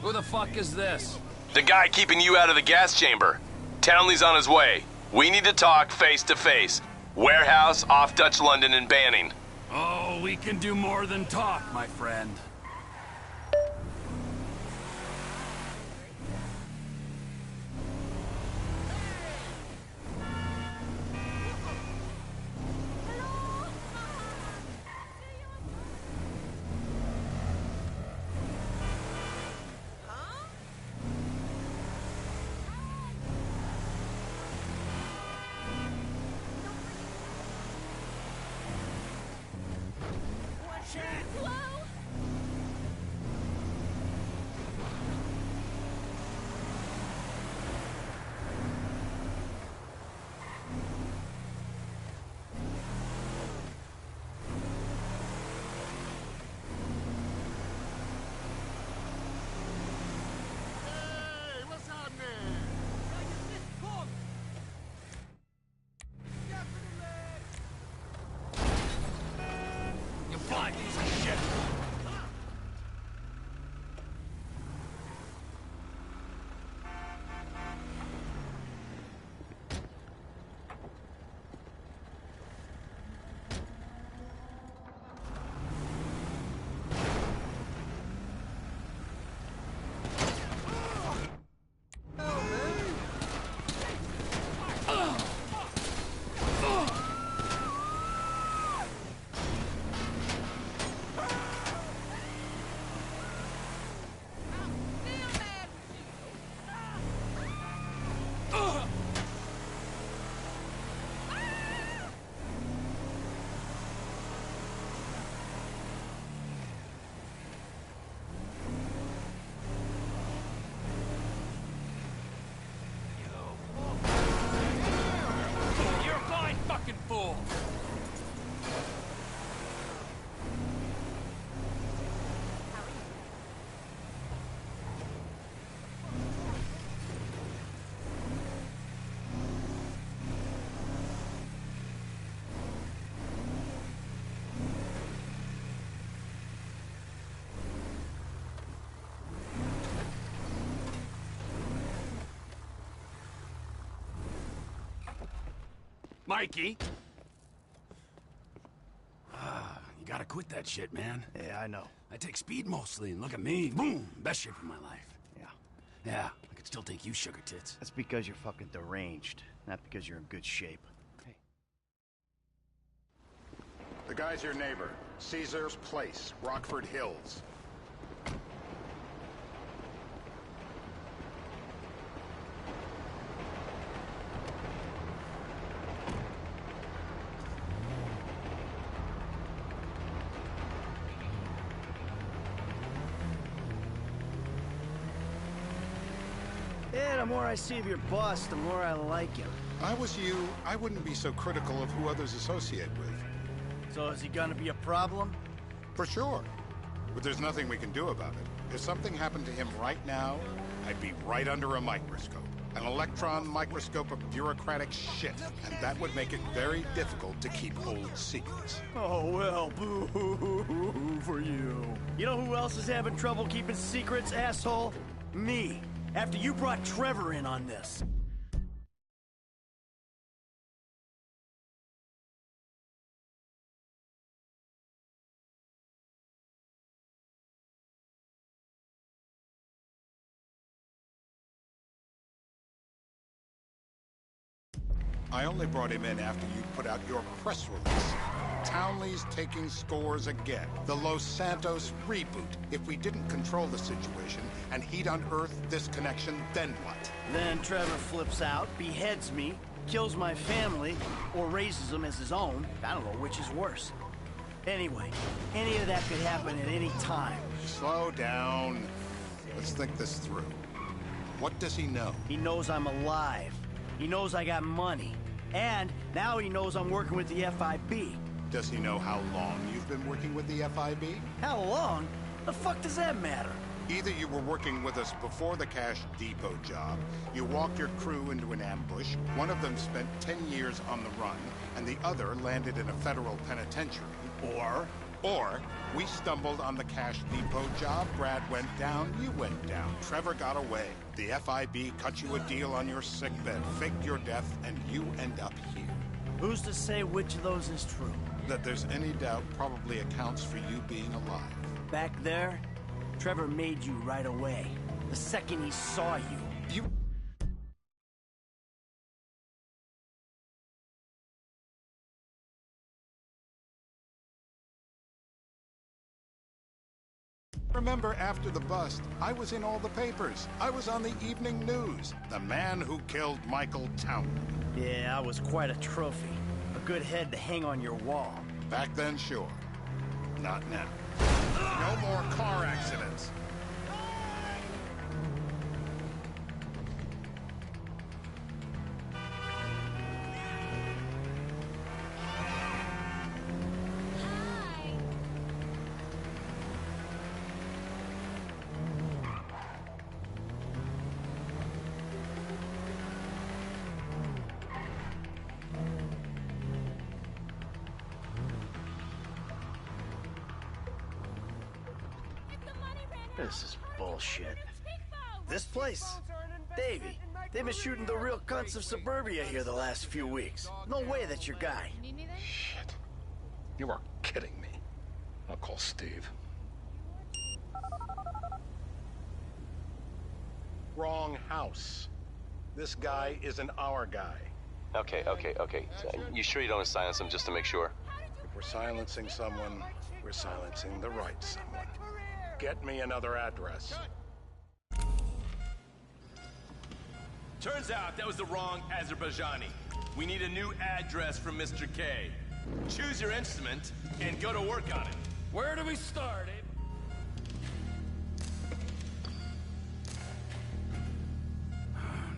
Who the fuck is this? The guy keeping you out of the gas chamber. Townley's on his way. We need to talk face to face. Warehouse off Dutch London and Banning. Oh, we can do more than talk, my friend. Mikey! You gotta quit that shit, man. Yeah, I know. I take speed mostly, and look at me. Boom! Best shape of my life. Yeah. Yeah, I could still take you, sugar tits. That's because you're fucking deranged, not because you're in good shape. Hey. The guy's your neighbor. Caesar's Place, Rockford Hills. Yeah, the more I see of your boss, the more I like him. If I was you, I wouldn't be so critical of who others associate with. So is he gonna be a problem? For sure. But there's nothing we can do about it. If something happened to him right now, I'd be right under a microscope. An electron microscope of bureaucratic shit. And that would make it very difficult to keep old secrets. Oh, well, boo for you. You know who else is having trouble keeping secrets, asshole? Me. After you brought Trevor in on this. I only brought him in after you put out your press release. Townley's taking scores again. The Los Santos reboot. If we didn't control the situation and he'd unearthed this connection, then what? Then Trevor flips out, beheads me, kills my family, or raises them as his own. I don't know which is worse. Anyway, any of that could happen at any time. Slow down. Let's think this through. What does he know? He knows I'm alive. He knows I got money. And now he knows I'm working with the FIB. Does he know how long you've been working with the FIB? How long? The fuck does that matter? Either you were working with us before the Cash Depot job, you walked your crew into an ambush, one of them spent 10 years on the run, and the other landed in a federal penitentiary. Or Or we stumbled on the cash depot job, Brad went down, you went down, Trevor got away. The FIB cut you a deal on your sickbed, faked your death, and you end up here. Who's to say which of those is true? That there's any doubt probably accounts for you being alive. Back there, Trevor made you right away. The second he saw you. You... Remember, after the bust, I was in all the papers. I was on the evening news. The man who killed Michael Townley. Yeah, I was quite a trophy. A good head to hang on your wall. Back then, sure. Not now. No more car accidents. This is bullshit. This place? Davey, they've been shooting the real cunts of suburbia here the last few weeks. No way that's your guy. Shit. You are kidding me. I'll call Steve. Wrong house. This guy isn't our guy. Okay. So, you sure you don't silence him just to make sure? If we're silencing someone, we're silencing the right someone. Get me another address. Turns out that was the wrong Azerbaijani. We need a new address from Mr. K. Choose your instrument and go to work on it. Where do we start, eh?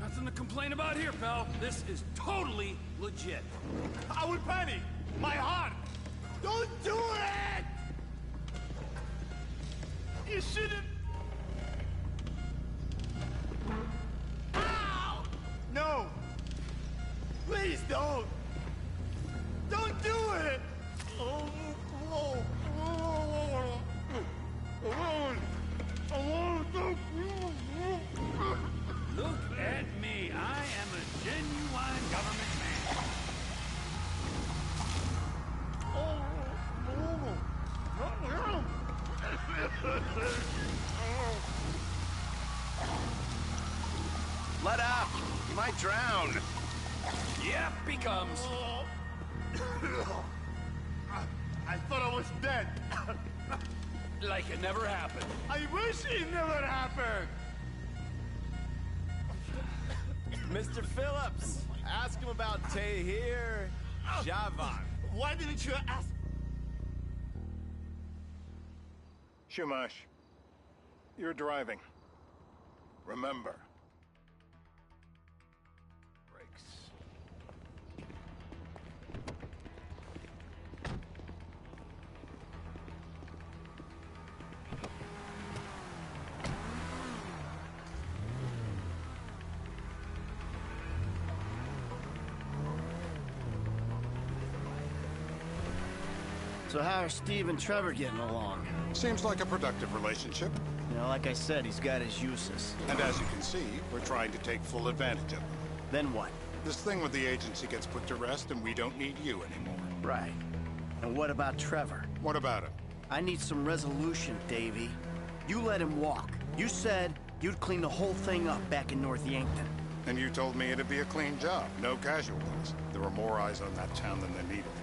Nothing to complain about here, pal. This is totally legit. I would panic! My heart! Don't do it! You shouldn't... Ow! No! Please don't! Don't do it! Look at me. I am a genuine government man. Let up! You might drown. Yep, he comes. I thought I was dead. Like it never happened. I wish it never happened. Mr. Phillips, ask him about Tahir Javan. Why didn't you ask? Shumash, you're driving. Remember. Brakes. So how are Steve and Trevor getting along? Seems like a productive relationship. You know, like I said, he's got his uses. And as you can see, we're trying to take full advantage of them. Then what? This thing with the agency gets put to rest and we don't need you anymore. Right. And what about Trevor? What about him? I need some resolution, Davey. You let him walk. You said you'd clean the whole thing up back in North Yankton. And you told me it'd be a clean job, no casualties. There were more eyes on that town than there needed to be.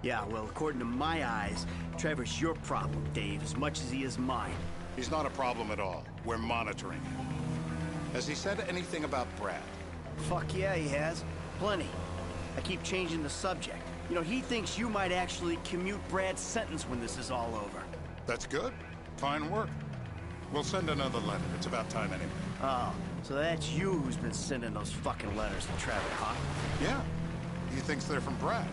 Yeah, well, according to my eyes, Trevor's your problem, Dave, as much as he is mine. He's not a problem at all. We're monitoring him. Has he said anything about Brad? Fuck yeah, he has. Plenty. I keep changing the subject. You know, he thinks you might actually commute Brad's sentence when this is all over. That's good. Fine work. We'll send another letter. It's about time anyway. Oh, so that's you who's been sending those fucking letters to Trevor, huh? Yeah. He thinks they're from Brad,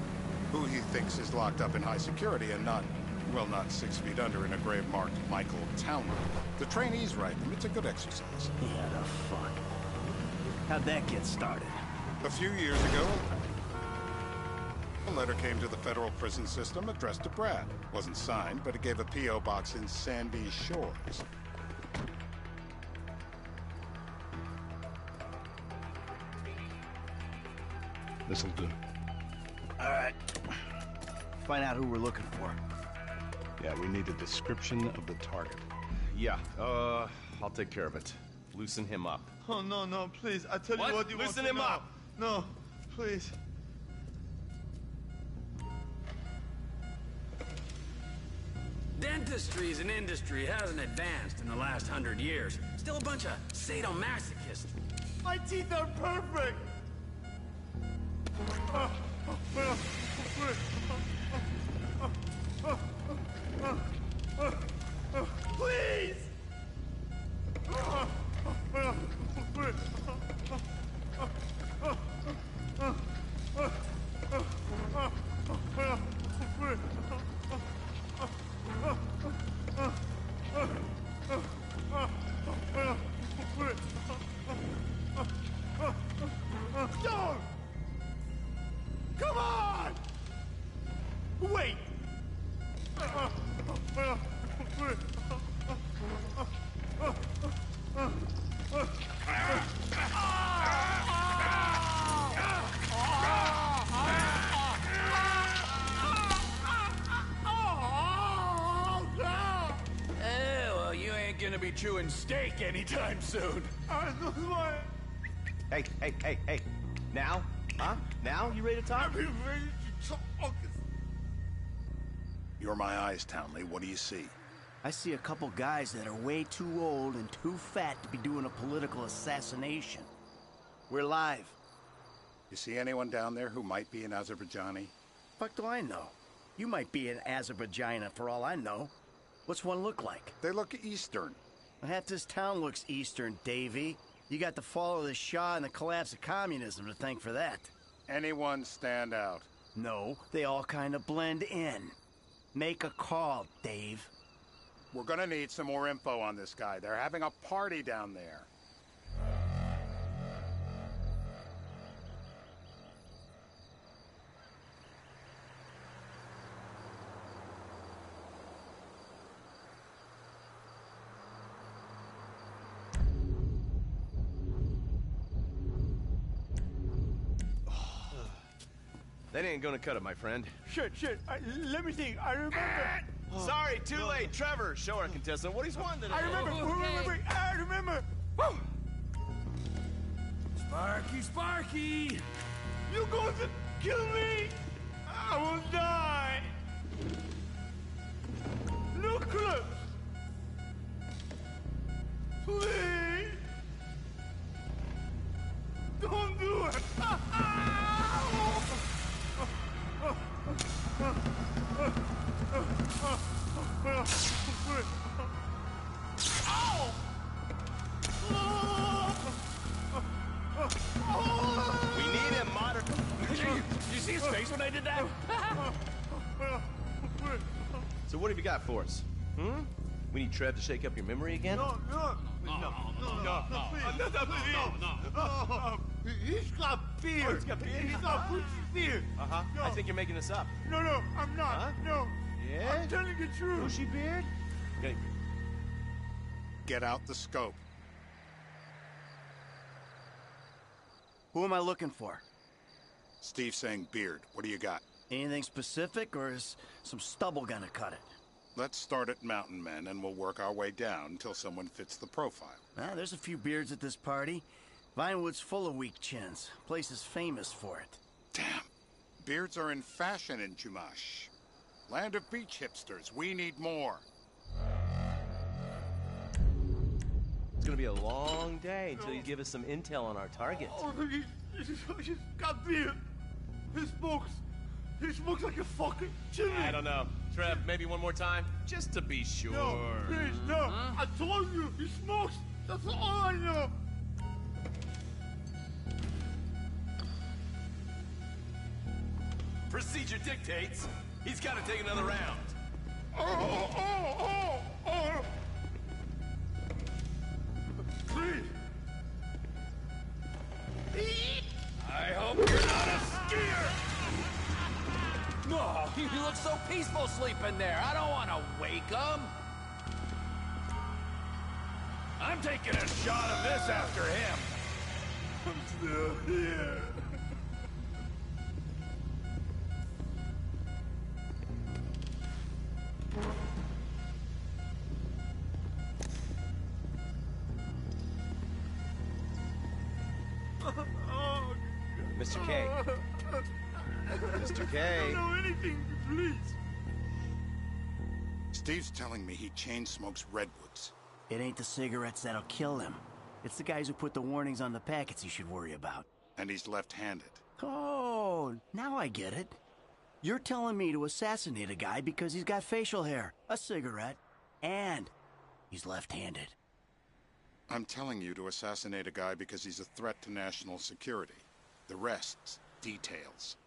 who he thinks is locked up in high security and not, well, not 6 feet under in a grave marked Michael Townley. The trainees write them. It's a good exercise. Yeah, the fuck. How'd that get started? A few years ago, A letter came to the federal prison system addressed to Brad. Wasn't signed, but it gave a P.O. box in Sandy Shores. This'll do. All right. Find out who we're looking for. Yeah, we need a description of the target. Yeah, I'll take care of it. Loosen him up. Oh, no, no, please. I tell What? you what you Loosen want to him know. up. No, please. Dentistry as an industry hasn't advanced in the last 100 years. Still a bunch of sadomasochists. My teeth are perfect. Please. Don't! Come on! Wait! Well, you ain't gonna be chewing steak anytime soon. Hey, hey, hey, hey. Now? Huh? Now? You ready to talk? You're my eyes, Townley. What do you see? I see a couple guys that are way too old and too fat to be doing a political assassination. We're live. You see anyone down there who might be an Azerbaijani? Fuck do I know? You might be an Azerbaijana for all I know. What's one look like? They look Eastern. Half this town looks Eastern, Davy. You got the fall of the Shah and the collapse of communism to thank for that. Anyone stand out? No, they all kind of blend in. Make a call, Dave. We're gonna need some more info on this guy. They're having a party down there. That ain't gonna cut it, my friend. Shit. Let me think. I remember. Sorry, too late. Trevor, show our contestant what he's won today. I remember. Wait. I remember. Sparky, Sparky! You're going to kill me. I will die. No clips. Please. Don't do it. We need him modern. Did you see his face when I did that? So what have you got for us? We need Trev to shake up your memory again? No, he's got beard. Oh, he's got beard? He's got bushy beard. Uh-huh. No. I think you're making this up. No, I'm not. Huh? No. Yeah? I'm telling the truth. Bushy beard? Okay. Get out the scope. Who am I looking for? Steve saying beard. What do you got? Anything specific, or is some stubble gonna cut it? Let's start at Mountain Men, and we'll work our way down until someone fits the profile. There's a few beards at this party. Vinewood's full of weak chins. Place is famous for it. Damn. Beards are in fashion in Chumash. Land of beach hipsters. We need more. It's gonna be a long day until you give us some intel on our target. Oh, he's got beard. He smokes like a fucking chimney. I don't know. Trev, maybe one more time? Just to be sure. No, please, no. I told you, he smokes. That's all I know. Procedure dictates he's got to take another round. Oh. Please. I hope you're not a skier! peaceful sleep in there. I don't want to wake him. I'm taking a shot of this after him. I'm still here. Mr. K. Mr. K. I don't know anything, please. Steve's telling me he chain smokes redwoods. It ain't the cigarettes that'll kill him. It's the guys who put the warnings on the packets he should worry about. And he's left-handed. Oh, now I get it. You're telling me to assassinate a guy because he's got facial hair, a cigarette, and he's left-handed. I'm telling you to assassinate a guy because he's a threat to national security. The rest's details.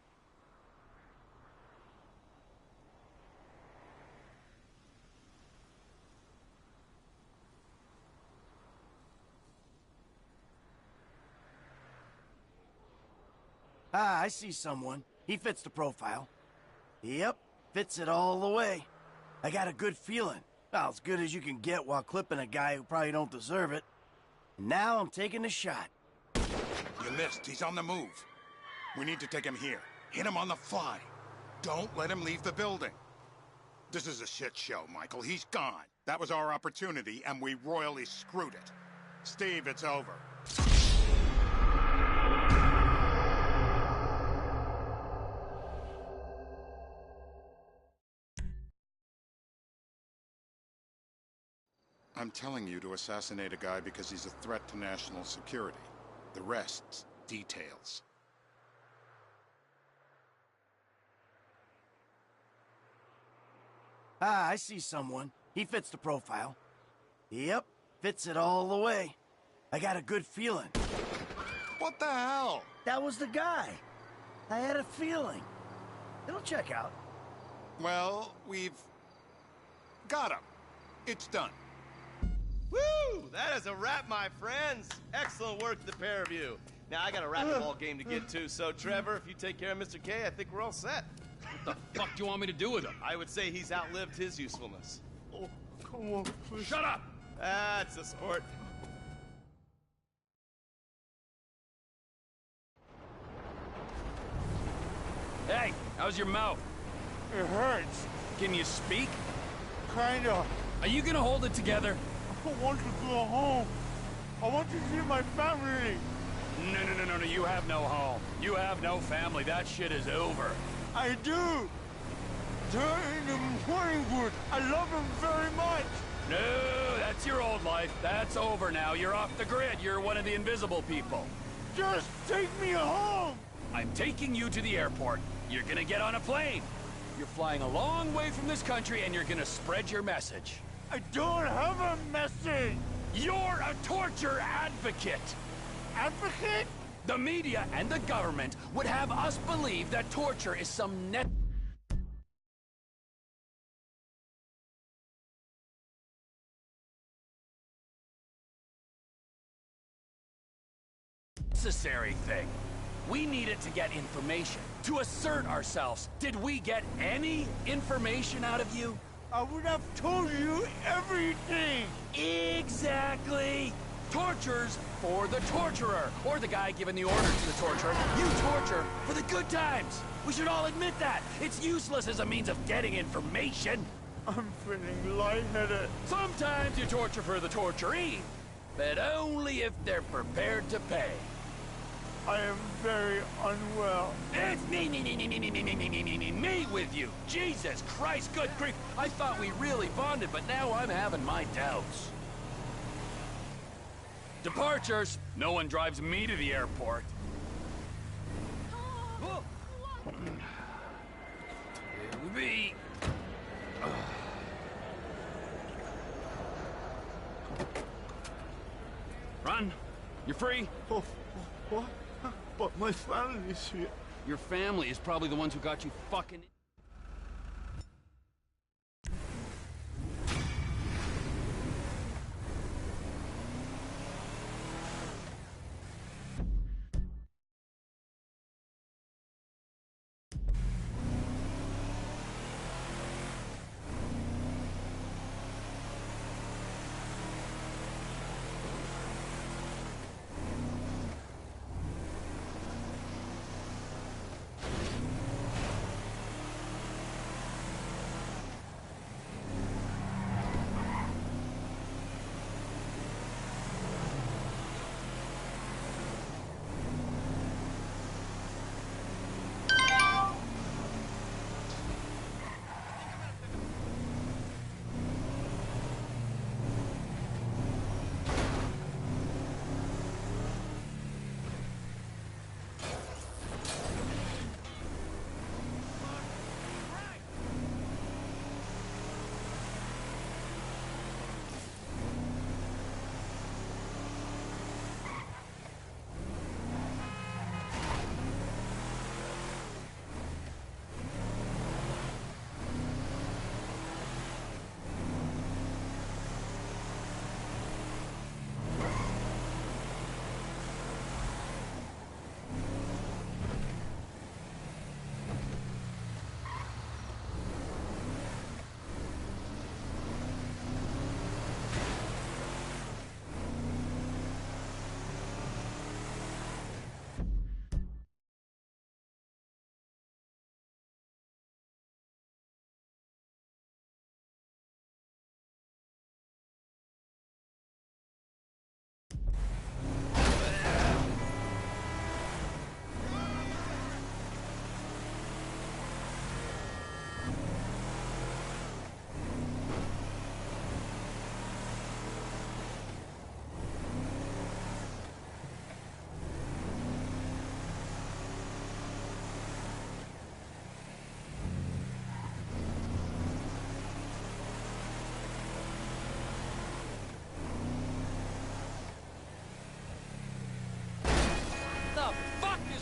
Ah, I see someone. He fits the profile. Yep, fits it all the way. I got a good feeling. Well, as good as you can get while clipping a guy who probably don't deserve it. Now I'm taking the shot. You missed. He's on the move. We need to take him here. Hit him on the fly. Don't let him leave the building. This is a shit show, Michael. He's gone. That was our opportunity, and we royally screwed it. Steve, it's over. I'm telling you to assassinate a guy because he's a threat to national security. The rest's details. Ah, I see someone. He fits the profile. Yep, fits it all the way. I got a good feeling. What the hell? That was the guy. I had a feeling. It'll check out. Well, we've got him. It's done. Woo! That is a wrap, my friends. Excellent work to the pair of you. Now, I got a racquetball game to get to, so Trevor, if you take care of Mr. K, I think we're all set. What the fuck do you want me to do with him? I would say he's outlived his usefulness. Oh, come on, please. Shut up! That's a sport. Hey, how's your mouth? It hurts. Can you speak? Kinda. Are you gonna hold it together? I want to go home. I want to see my family. No, you have no home. You have no family. That shit is over. I do. They're in the morning wood. I love them very much. No, that's your old life. That's over now. You're off the grid. You're one of the invisible people. Just take me home. I'm taking you to the airport. You're gonna get on a plane. You're flying a long way from this country and you're gonna spread your message. I don't have a message. You're a torture advocate. Advocate? The media and the government would have us believe that torture is some necessary thing. We need it to get information, to assert ourselves. Did we get any information out of you? I would have told you everything. Exactly! Torture's for the torturer, or the guy giving the order to the torturer. You torture for the good times. We should all admit that. It's useless as a means of getting information. I'm feeling lightheaded. Sometimes you torture for the torturee, but only if they're prepared to pay. I am very unwell. It's me with you. Jesus Christ, good grief. I thought we really bonded, but now I'm having my doubts. Departures. No one drives me to the airport. It'll be... Run. You're free. Oh, what? But my family is here. Your family is probably the ones who got you fucking...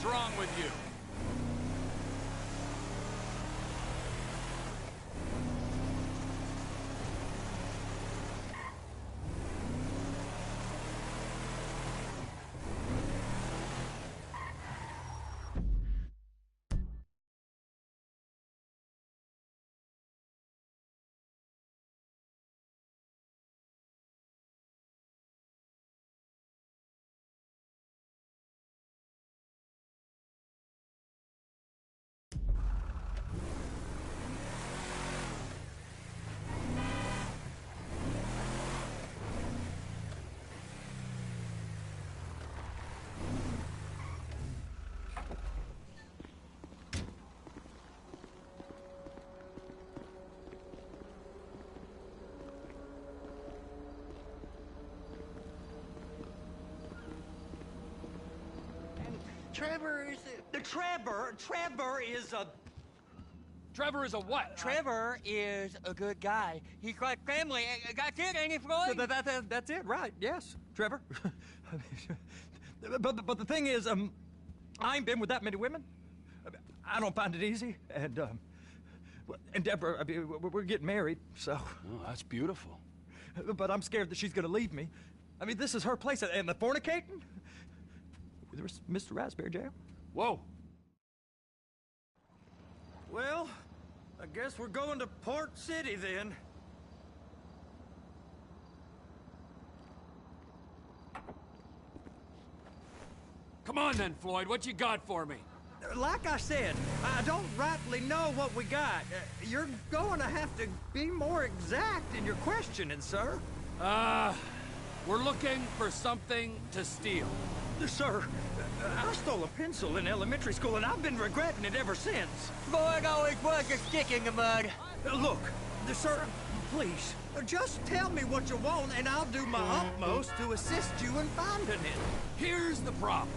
What's wrong with you? Trevor is a... Trevor is a what? Trevor is a good guy. He's like family. That's it, ain't it, Floyd? That's it, right? Yes, Trevor. but the thing is, I ain't been with that many women. I don't find it easy, and Deborah, I mean, we're getting married, so. Oh, that's beautiful. But I'm scared that she's gonna leave me. I mean, this is her place, and the fornicating. There's Mr. Raspberry Jam. Whoa. Well, I guess we're going to Port City then. Come on then, Floyd. What you got for me? Like I said, I don't rightly know what we got. You're going to have to be more exact in your questioning, sir. We're looking for something to steal. Sir, I stole a pencil in elementary school, and I've been regretting it ever since. Floyd always was a stick in the mud. Look, sir, please, just tell me what you want, and I'll do my utmost to assist you in finding it. Here's the problem.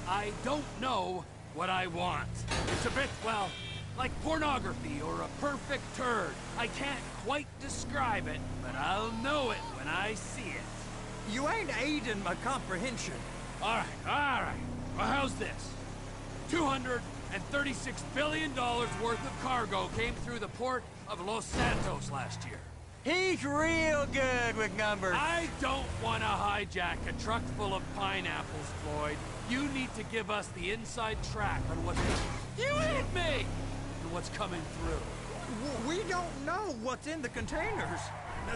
I don't know what I want. It's a bit, well, like pornography or a perfect turd. I can't quite describe it, but I'll know it when I see it. You ain't aiding my comprehension. All right. Well, how's this? $236 billion worth of cargo came through the port of Los Santos last year. He's real good with numbers. I don't want to hijack a truck full of pineapples, Floyd. You need to give us the inside track on what's... You hit me! And what's coming through. We don't know what's in the containers.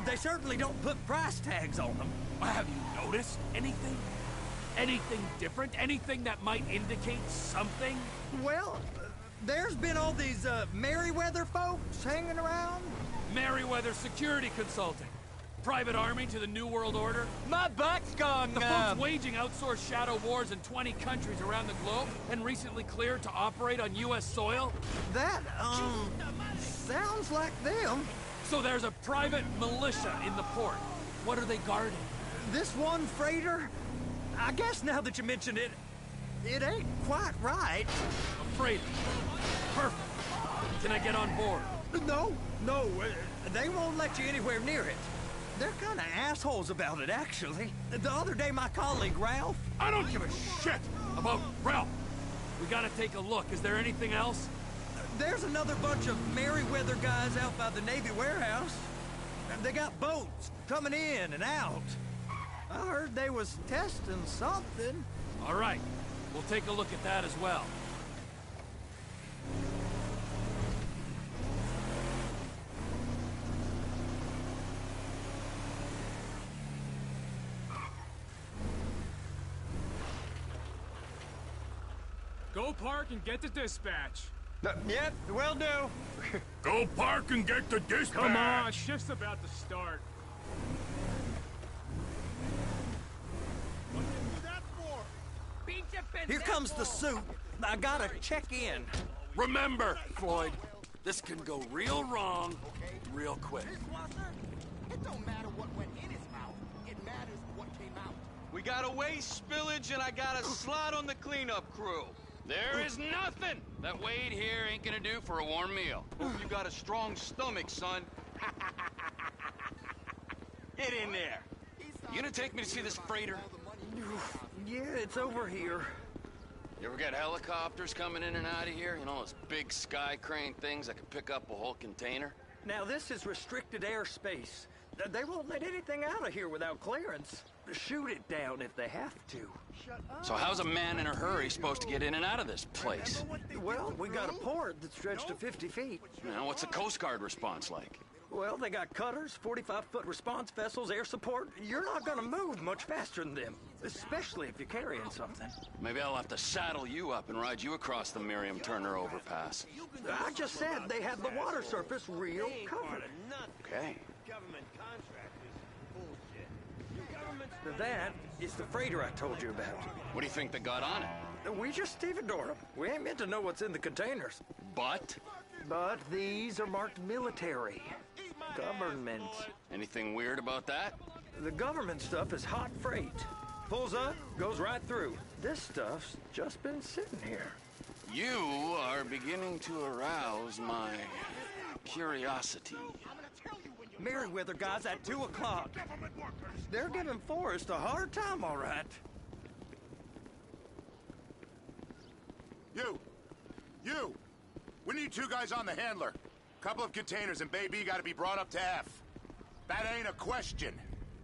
They certainly don't put price tags on them. Have you noticed anything? Anything different? Anything that might indicate something? Well, there's been all these Merryweather folks hanging around. Merryweather Security Consulting. Private army to the New World Order. My butt's gone The numb. folks waging outsourced shadow wars in 20 countries around the globe and recently cleared to operate on U.S. soil. That, sounds like them. So there's a private militia in the port. What are they guarding? This one freighter, I guess now that you mention it, it ain't quite right. A freighter. Perfect. Can I get on board? No, they won't let you anywhere near it. They're kind of assholes about it, actually. The other day, my colleague, Ralph... I don't give a shit about Ralph. We gotta take a look. Is there anything else? There's another bunch of Merryweather guys out by the Navy warehouse. They got boats coming in and out. I heard they was testing something. All right. We'll take a look at that as well. Go park and get the dispatch. Yep, will do. Go park and get the dispatch. Come on, shift's about to start. What did you do that for? Here comes the suit. I gotta check in. Remember, Floyd, this can go real wrong real quick. It don't matter what went in his mouth. It matters what came out. We got a waste spillage, and I got a slot on the cleanup crew. There is nothing that Wade here ain't gonna do for a warm meal. Hope you got a strong stomach, son. Get in there. You gonna take me to see this freighter? Yeah, it's over here. You ever get helicopters coming in and out of here? You know, those big sky crane things that can pick up a whole container? Now, this is restricted airspace. They won't let anything out of here without clearance. Shoot it down if they have to. So how's a man in a hurry supposed to get in and out of this place? Well, we got a port that's stretched to 50 feet. Now, what's the Coast Guard response like? Well, they got cutters, 45-foot response vessels, air support. You're not gonna move much faster than them, especially if you're carrying something. Maybe I'll have to saddle you up and ride you across the Miriam Turner overpass. I just said they had the water surface real covered. Okay. Government contract is bullshit. That is the freighter I told you about. What do you think they got on it? We just stevedored them. We ain't meant to know what's in the containers. But These are marked military. Government. anything weird about that? The government stuff is hot freight. Pulls up, goes right through. This stuff's just been sitting here. You are beginning to arouse my curiosity. Merriweather guys at 2 o'clock. They're giving Forrest a hard time, all right. You! We need 2 guys on the handler. Couple of containers and Bay B gotta be brought up to F. That ain't a question.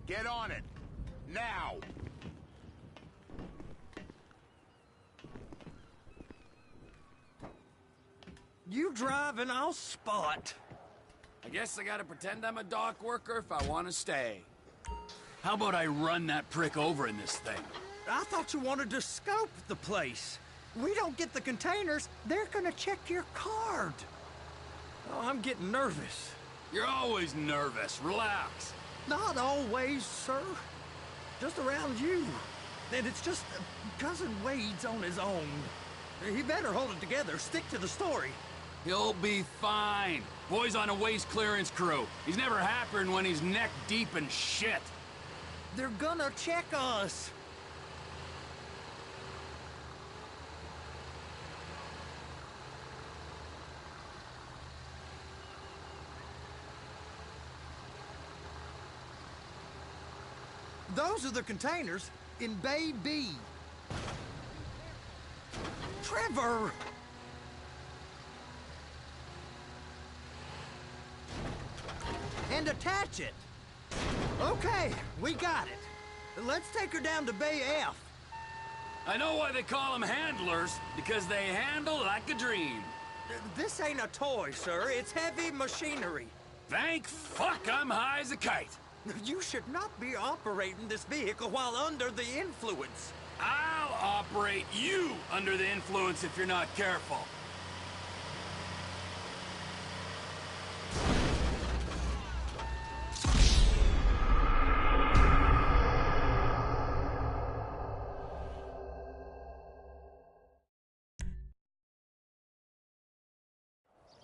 Get on it. Now! You drive and I'll spot. I guess I gotta pretend I'm a dock worker if I want to stay. How about I run that prick over in this thing? I thought you wanted to scope the place. We don't get the containers, they're gonna check your card. Oh, I'm getting nervous. You're always nervous. Relax. Not always, sir. Just around you. And it's just Cousin Wade's on his own. He better hold it together, stick to the story. He'll be fine. Boy's on a waste clearance crew. He's never happier than when he's neck deep in shit. They're gonna check us. Those are the containers in Bay B. Trevor! And attach it. Okay, we got it. Let's take her down to Bay F. I know why they call them handlers, because they handle like a dream. This ain't a toy, sir. It's heavy machinery. Thank fuck I'm high as a kite. You should not be operating this vehicle while under the influence. I'll operate you under the influence if you're not careful.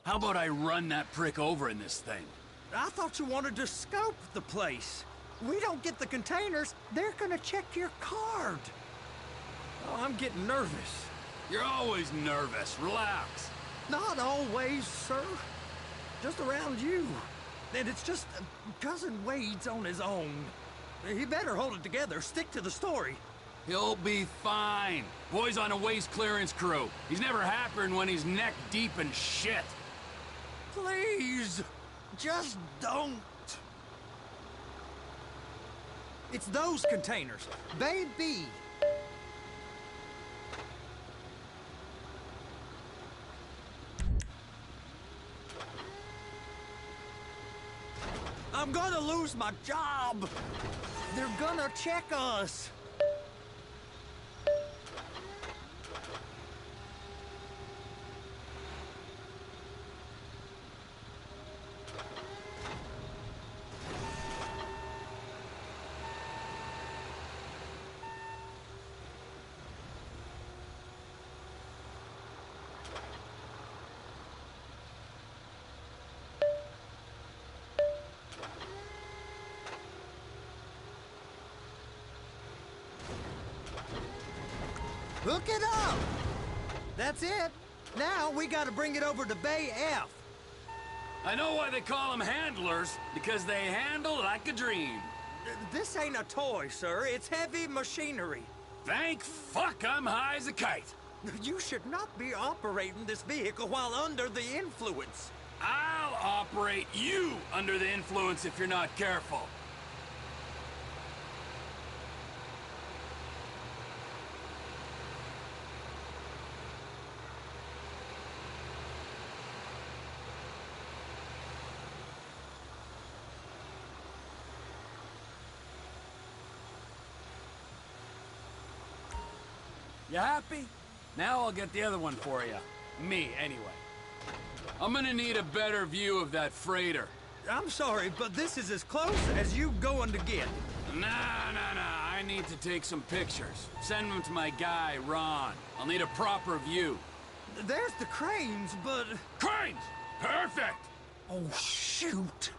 How about I run that prick over in this thing? I thought you wanted to scope the place. We don't get the containers, they're gonna check your card. Oh, I'm getting nervous. You're always nervous. Relax. Not always, sir. Just around you. And it's just Cousin Wade's on his own. He better hold it together, stick to the story. He'll be fine. Boy's on a waste clearance crew. He's never happier than when he's neck deep in shit. Please, just don't. It's those containers. Bay B. I'm gonna lose my job. They're gonna check us. Hook it up! That's it. Now we gotta bring it over to Bay F. I know why they call them handlers, because they handle like a dream. This ain't a toy, sir. It's heavy machinery. Thank fuck I'm high as a kite. You should not be operating this vehicle while under the influence. I'll operate you under the influence if you're not careful. You happy? Now I'll get the other one for you. Me, anyway. I'm gonna need a better view of that freighter. I'm sorry, but this is as close as you going to get. Nah. I need to take some pictures. Send them to my guy, Ron. I'll need a proper view. There's the cranes, but... Cranes! Perfect! Oh, shoot.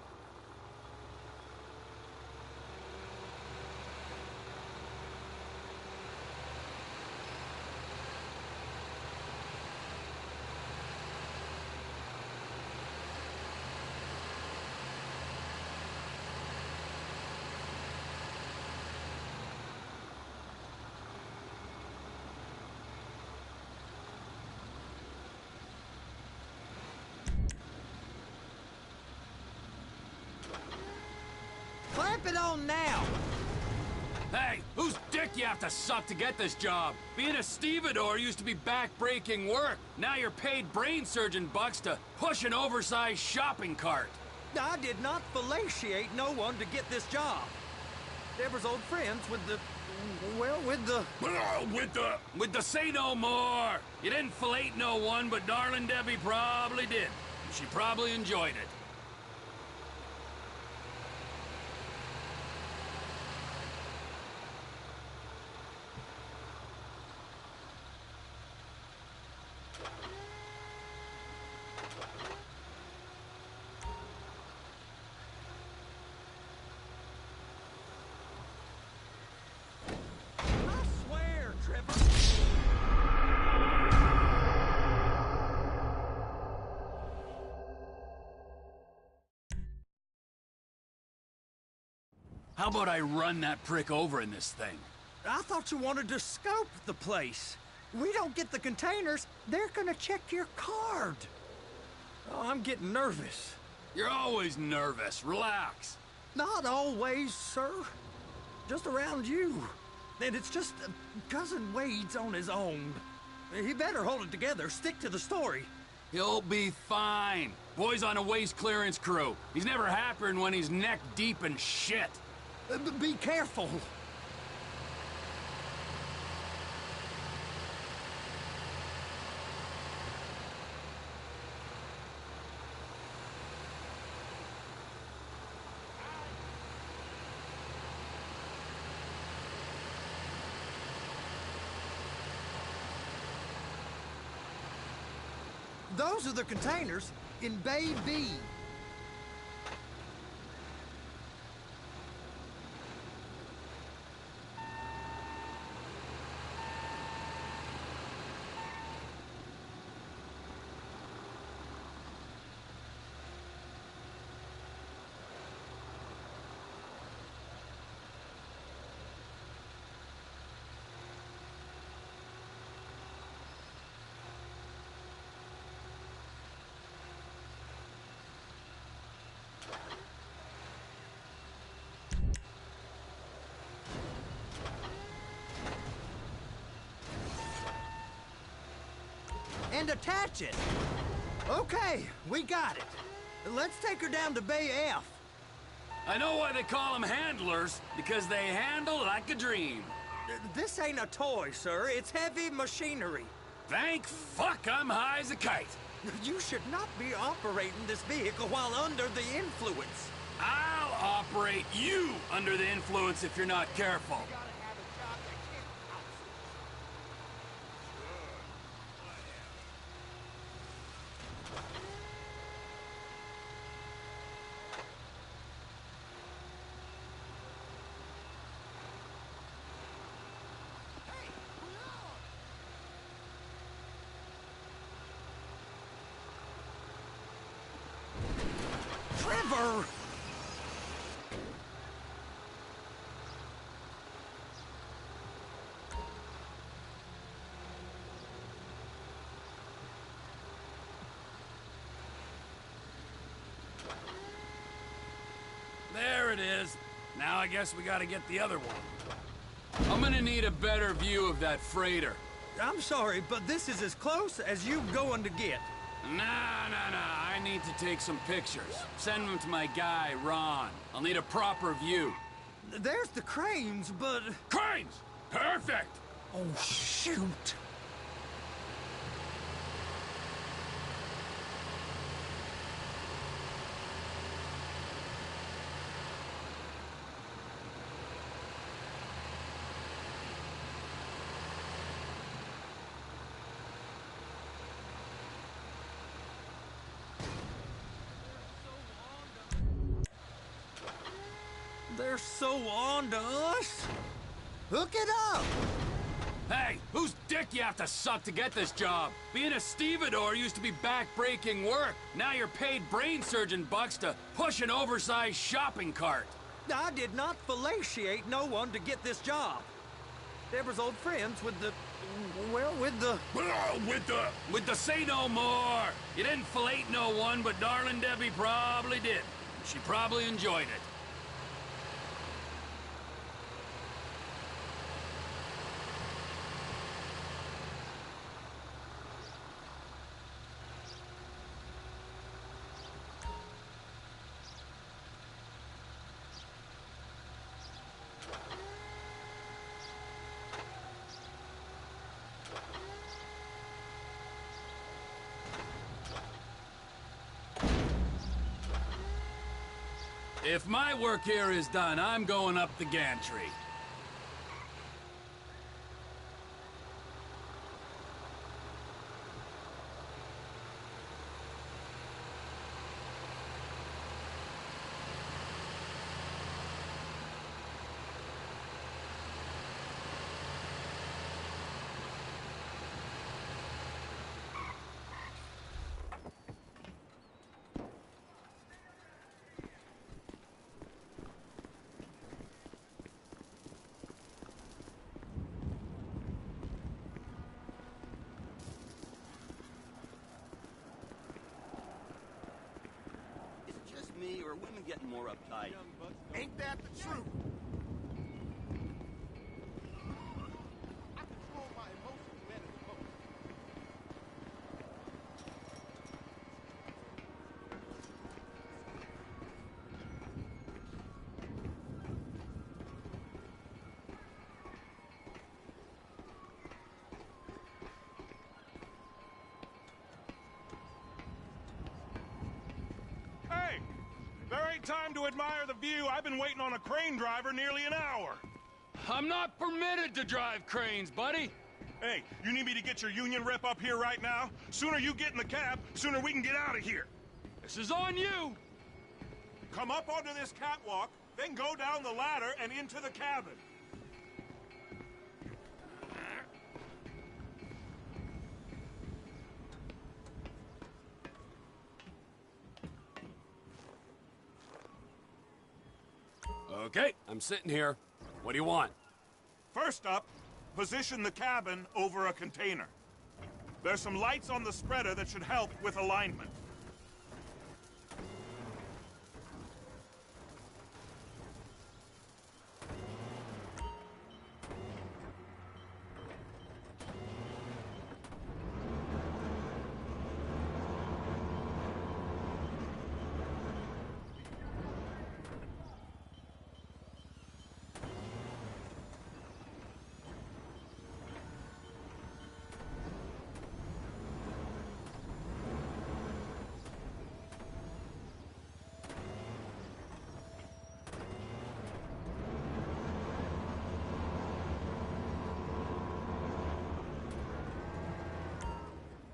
Clamp it on now! Hey, whose dick you have to suck to get this job? Being a stevedore used to be back-breaking work. Now you're paid brain surgeon bucks to push an oversized shopping cart. I did not fellatiate no one to get this job. Deborah's old friends with the... well, with the... With the say no more! You didn't fillet no one, but darling Debbie probably did. She probably enjoyed it. How about I run that prick over in this thing? I thought you wanted to scope the place. We don't get the containers, they're gonna check your card. Oh, I'm getting nervous. You're always nervous. Relax. Not always, sir. Just around you. And it's just Cousin Wade's on his own. He better hold it together, stick to the story. He'll be fine. Boy's on a waste clearance crew. He's never happier than when he's neck deep in shit. Be careful. Those are the containers in Bay B. And attach it. Okay, we got it. Let's take her down to Bay F. I know why they call them handlers, because they handle like a dream. This ain't a toy, sir. It's heavy machinery. Thank fuck I'm high as a kite. You should not be operating this vehicle while under the influence. I'll operate you under the influence if you're not careful. Trevor! There it is. Now I guess we gotta get the other one. I'm gonna need a better view of that freighter. I'm sorry, but this is as close as you going to get. Nah. I need to take some pictures. Send them to my guy, Ron. I'll need a proper view. There's the cranes, but... Cranes! Perfect! Oh, shoot. They're so on to us. Hook it up! Hey, whose dick you have to suck to get this job? Being a stevedore used to be back-breaking work. Now you're paid brain surgeon bucks to push an oversized shopping cart. I did not fellatiate no one to get this job. Deborah's old friends with the... well, with the... With the say no more. You didn't fillet no one, but darling Debbie probably did. She probably enjoyed it. If my work here is done, I'm going up the gantry. Me or women getting more uptight? Ain't that the truth? I control my emotions better than most. Hey! There ain't time to admire the view. I've been waiting on a crane driver nearly an hour. I'm not permitted to drive cranes, buddy. Hey, you need me to get your union rep up here right now? Sooner you get in the cab, sooner we can get out of here. This is on you. Come up onto this catwalk, then go down the ladder and into the cabin. Okay, I'm sitting here. What do you want? First up, position the cabin over a container. There's some lights on the spreader that should help with alignment.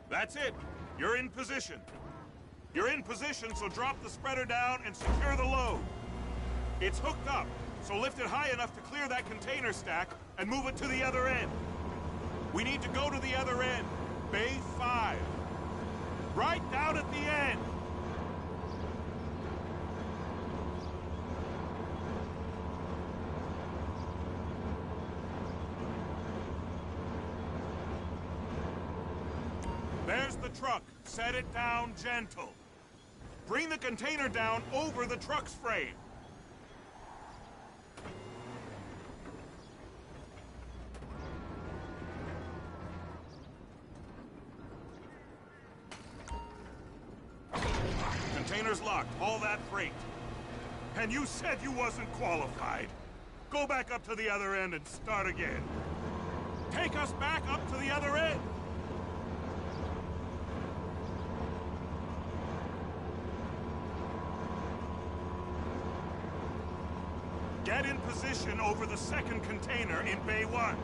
That's it. You're in position. You're in position, so drop the spreader down and secure the load. It's hooked up, so lift it high enough to clear that container stack and move it to the other end. We need to go to the other end. Bay 5. Right down at the end. There's the truck. Set it down gentle. Bring the container down over the truck's frame. Container's locked, all that freight. And you said you wasn't qualified. Go back up to the other end and start again. Take us back up to the other end! Get in position over the second container in Bay 1.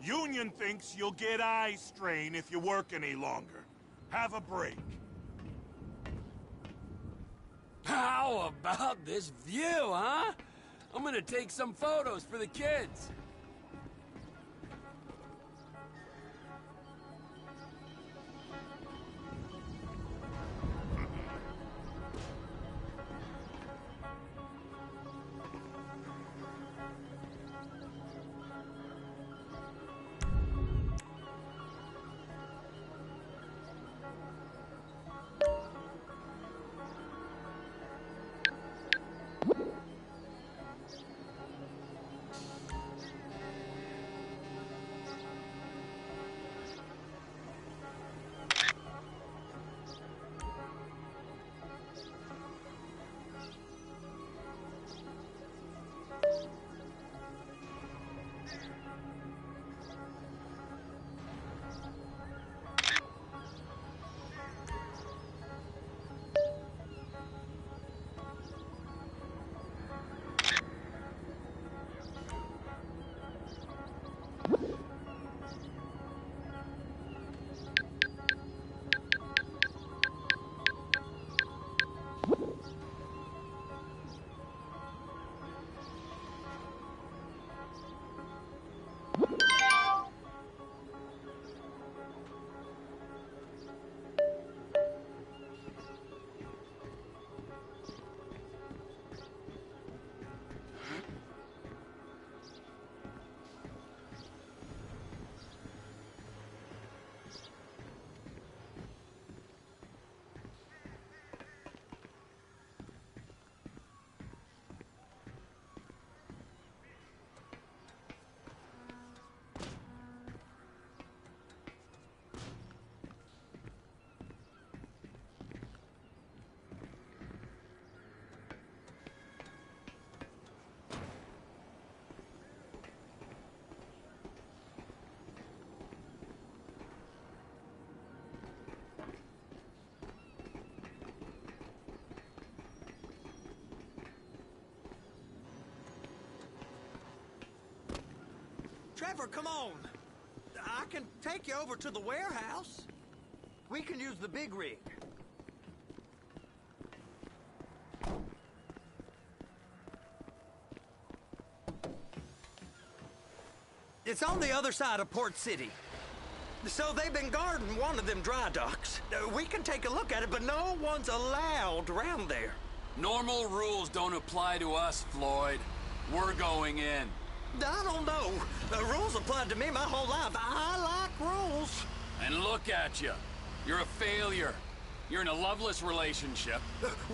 Union thinks you'll get eye strain if you work any longer. Have a break. How about this view, huh? I'm gonna take some photos for the kids. Trevor, come on. I can take you over to the warehouse. We can use the big rig. It's on the other side of Port City. So they've been guarding one of them dry docks. We can take a look at it, but no one's allowed around there. Normal rules don't apply to us, Floyd. We're going in. I don't know. The rules applied to me my whole life. I like rules. And look at you. You're a failure. You're in a loveless relationship.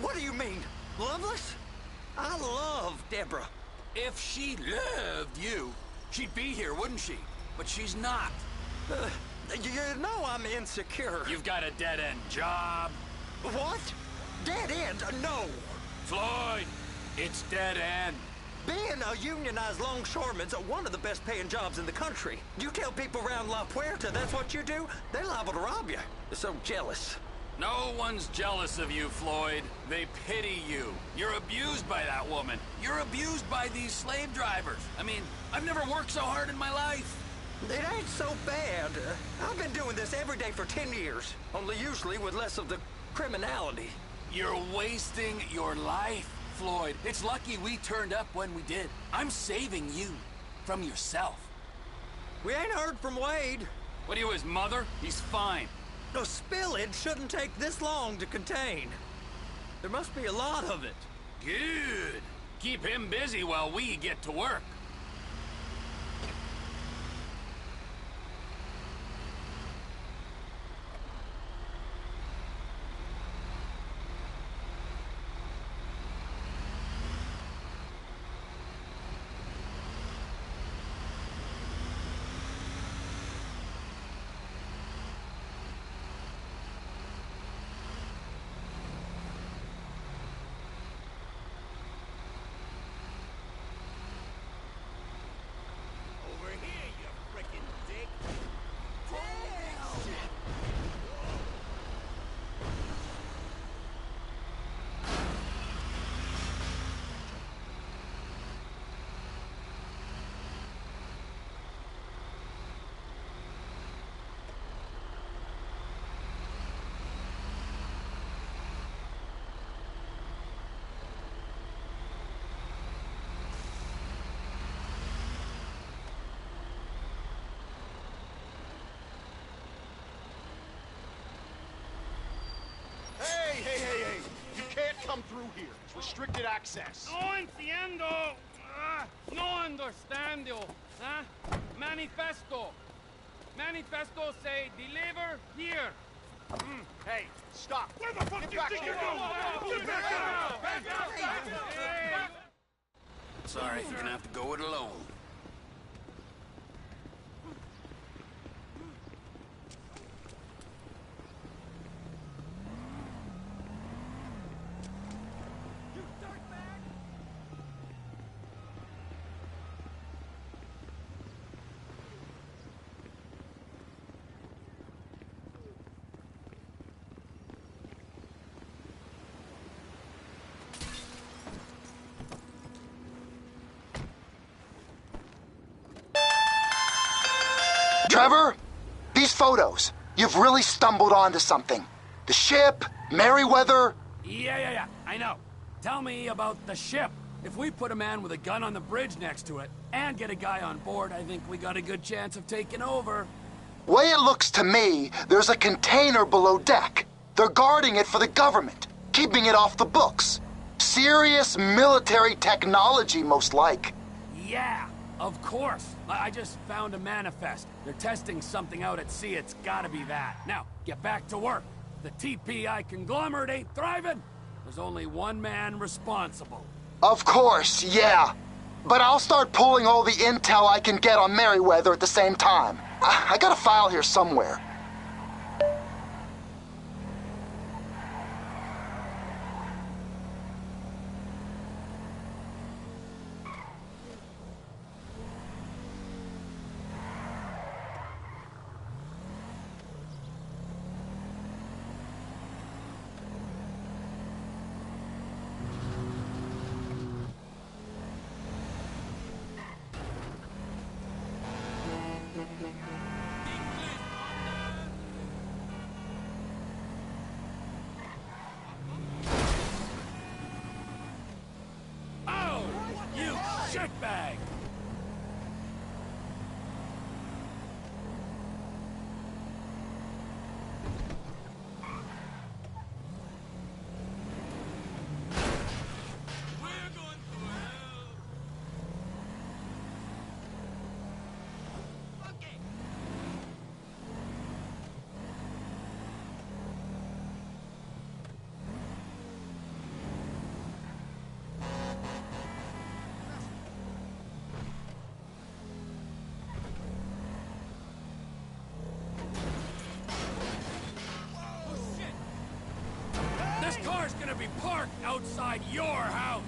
What do you mean? Loveless? I love Deborah. If she loved you, she'd be here, wouldn't she? But she's not. You know I'm insecure. You've got a dead-end job. What? Dead end? No. Floyd, it's dead end. Being a unionized longshoreman's one of the best paying jobs in the country. You tell people around La Puerta that's what you do, they're liable to rob you. They're so jealous. No one's jealous of you, Floyd. They pity you. You're abused by that woman. You're abused by these slave drivers. I mean, I've never worked so hard in my life. It ain't so bad. I've been doing this every day for 10 years, only usually with less of the criminality. You're wasting your life, Floyd. It's lucky we turned up when we did. I'm saving you from yourself. We ain't heard from Wade. What are you, his mother? He's fine. No, spillage shouldn't take this long to contain. There must be a lot of it. Good. Keep him busy while we get to work. Hey! You can't come through here. It's restricted access. No entiendo. No understando. Manifesto. Manifesto say deliver here. Hey, stop. Where the fuck do you think you're going? Sorry, you're gonna have to go it alone. Trevor, these photos, you've really stumbled onto something. The ship, Merryweather. Yeah, I know. Tell me about the ship. If we put a man with a gun on the bridge next to it and get a guy on board, I think we got a good chance of taking over. Way it looks to me, there's a container below deck. They're guarding it for the government, keeping it off the books. Serious military technology, most like. Yeah, of course. I just found a manifest. They're testing something out at sea. It's gotta be that. Now, get back to work. The TPI conglomerate ain't thriving. There's only one man responsible. Of course, yeah. But I'll start pulling all the intel I can get on Merryweather at the same time. I got a file here somewhere. Shitbag! be parked outside your house.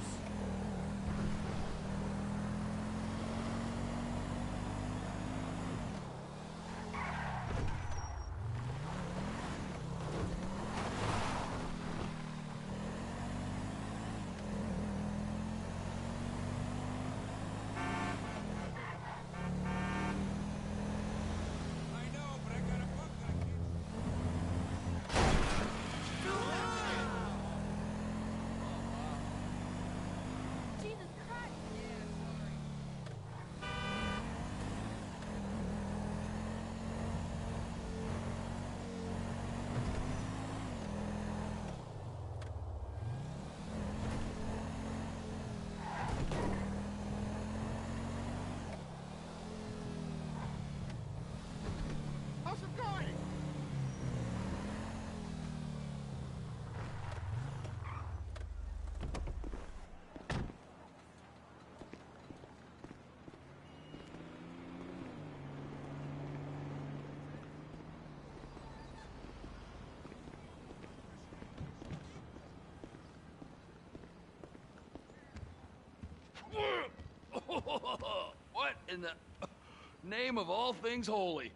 How's it going? What in the name of all things holy?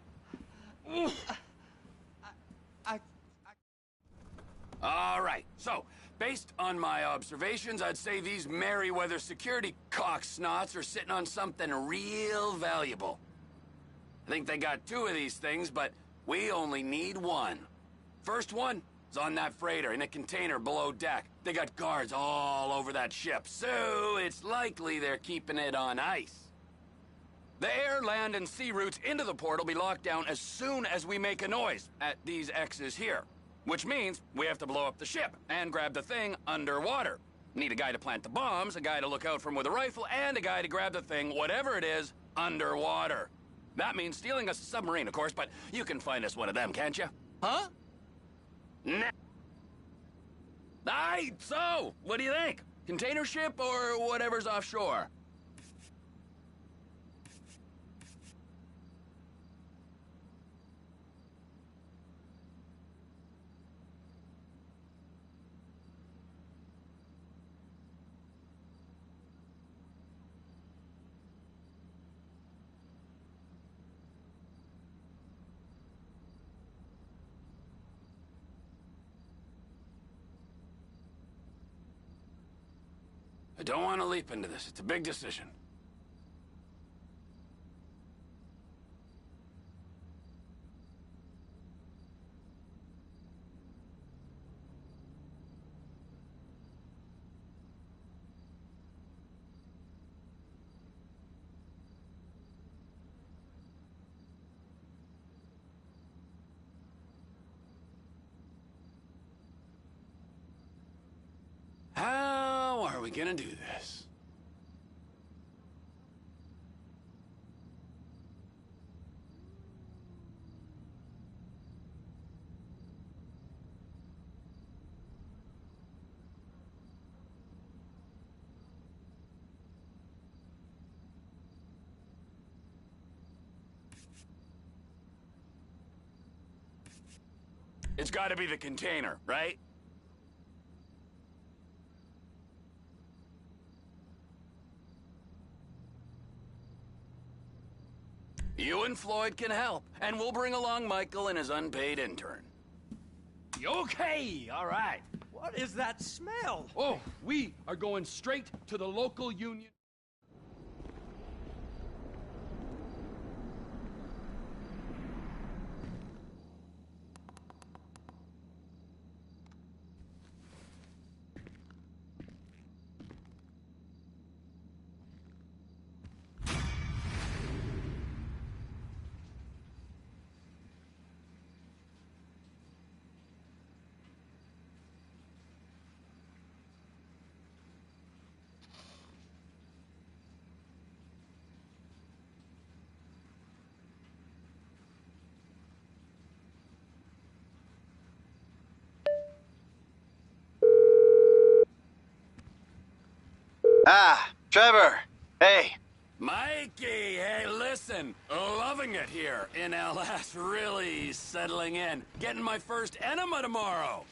All right, so, based on my observations, I'd say these Merryweather security cocksnots are sitting on something real valuable. I think they got 2 of these things, but we only need 1. First one is on that freighter in a container below deck. They got guards all over that ship, so it's likely they're keeping it on ice. The air, land, and sea routes into the port will be locked down as soon as we make a noise at these X's here. Which means we have to blow up the ship and grab the thing underwater. Need a guy to plant the bombs, a guy to look out for 'em with a rifle, and a guy to grab the thing, whatever it is, underwater. That means stealing us a submarine, of course, but you can find us one of them, can't you? Huh? Nah. Aye, so, what do you think? Container ship or whatever's offshore? I don't want to leap into this. It's a big decision. How are we gonna do this? It's gotta be the container, right? You and Floyd can help, and we'll bring along Michael and his unpaid intern. Okay, all right. What is that smell? Oh, we are going straight to the local union. Ah, Trevor. Hey, Mikey, hey, listen. Loving it here in LS. Really settling in. Getting my first enema tomorrow.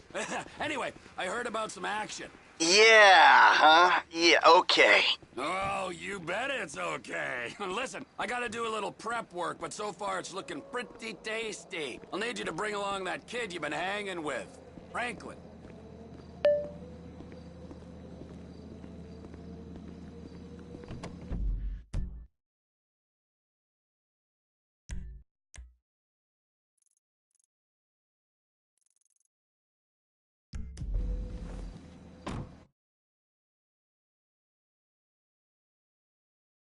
Anyway, I heard about some action. Yeah, huh? Yeah, okay. Oh, you bet it's okay. Listen, I gotta do a little prep work, but so far it's looking pretty tasty. I'll need you to bring along that kid you've been hanging with. Franklin.